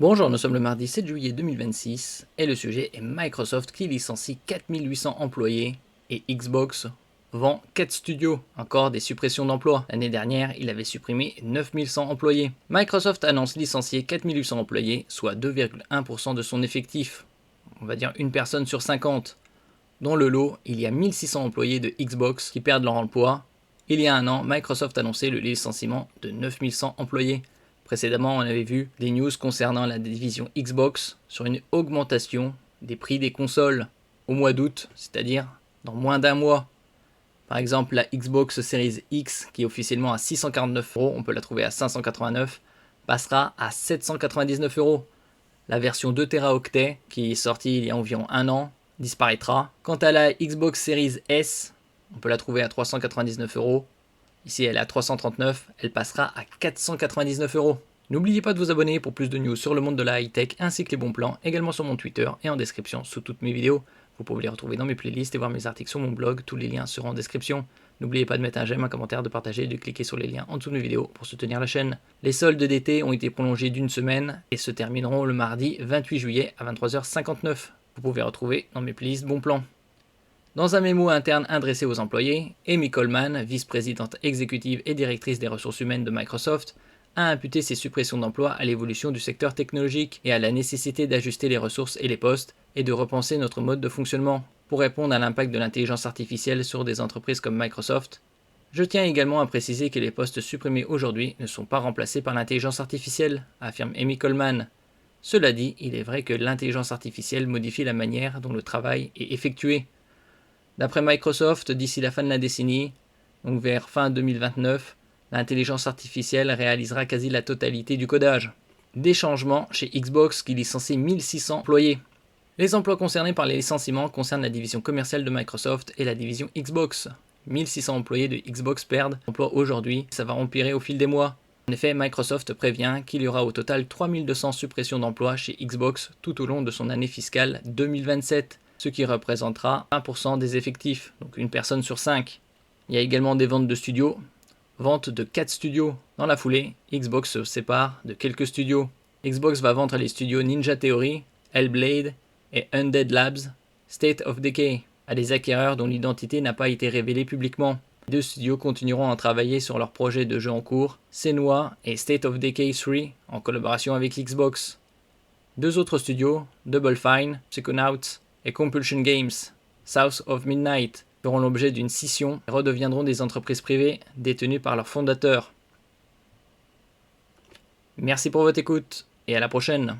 Bonjour, nous sommes le mardi 7 juillet 2026 et le sujet est Microsoft qui licencie 4800 employés et Xbox vend 4 studios. Encore des suppressions d'emplois. L'année dernière, il avait supprimé 9100 employés. Microsoft annonce licencier 4800 employés, soit 2,1% de son effectif. On va dire une personne sur 50. Dans le lot, il y a 1600 employés de Xbox qui perdent leur emploi. Il y a un an, Microsoft annonçait le licenciement de 9100 employés. Précédemment, on avait vu des news concernant la division Xbox sur une augmentation des prix des consoles au mois d'août, c'est-à-dire dans moins d'un mois. Par exemple, la Xbox Series X, qui est officiellement à 649€, on peut la trouver à 589, passera à 799€. La version 2 Teraoctets, qui est sortie il y a environ un an, disparaîtra. Quant à la Xbox Series S, on peut la trouver à 399€. Ici, elle est à 339, elle passera à 499€. N'oubliez pas de vous abonner pour plus de news sur le monde de la high-tech ainsi que les bons plans, également sur mon Twitter et en description sous toutes mes vidéos. Vous pouvez les retrouver dans mes playlists et voir mes articles sur mon blog, tous les liens seront en description. N'oubliez pas de mettre un j'aime, un commentaire, de partager et de cliquer sur les liens en dessous de mes vidéos pour soutenir la chaîne. Les soldes d'été ont été prolongés d'une semaine et se termineront le mardi 28 juillet à 23h59. Vous pouvez retrouver dans mes playlists bons plans. Dans un mémo interne adressé aux employés, Amy Coleman, vice-présidente exécutive et directrice des ressources humaines de Microsoft, a imputé ces suppressions d'emplois à l'évolution du secteur technologique et à la nécessité d'ajuster les ressources et les postes et de repenser notre mode de fonctionnement pour répondre à l'impact de l'intelligence artificielle sur des entreprises comme Microsoft. Je tiens également à préciser que les postes supprimés aujourd'hui ne sont pas remplacés par l'intelligence artificielle, affirme Amy Coleman. Cela dit, il est vrai que l'intelligence artificielle modifie la manière dont le travail est effectué. D'après Microsoft, d'ici la fin de la décennie, donc vers fin 2029, l'intelligence artificielle réalisera quasi la totalité du codage. Des changements chez Xbox qui licencie 1600 employés. Les emplois concernés par les licenciements concernent la division commerciale de Microsoft et la division Xbox. 1600 employés de Xbox perdent emploi aujourd'hui, ça va empirer au fil des mois. En effet, Microsoft prévient qu'il y aura au total 3200 suppressions d'emplois chez Xbox tout au long de son année fiscale 2027. Ce qui représentera 1% des effectifs, donc une personne sur 5. Il y a également des ventes de studios, vente de 4 studios. Dans la foulée, Xbox se sépare de quelques studios. Xbox va vendre les studios Ninja Theory, Hellblade et Undead Labs, State of Decay, à des acquéreurs dont l'identité n'a pas été révélée publiquement. Les deux studios continueront à travailler sur leurs projets de jeux en cours, Senua et State of Decay 3, en collaboration avec Xbox. Deux autres studios, Double Fine, Psychonauts et Compulsion Games, South of Midnight, feront l'objet d'une scission et redeviendront des entreprises privées détenues par leurs fondateurs. Merci pour votre écoute et à la prochaine.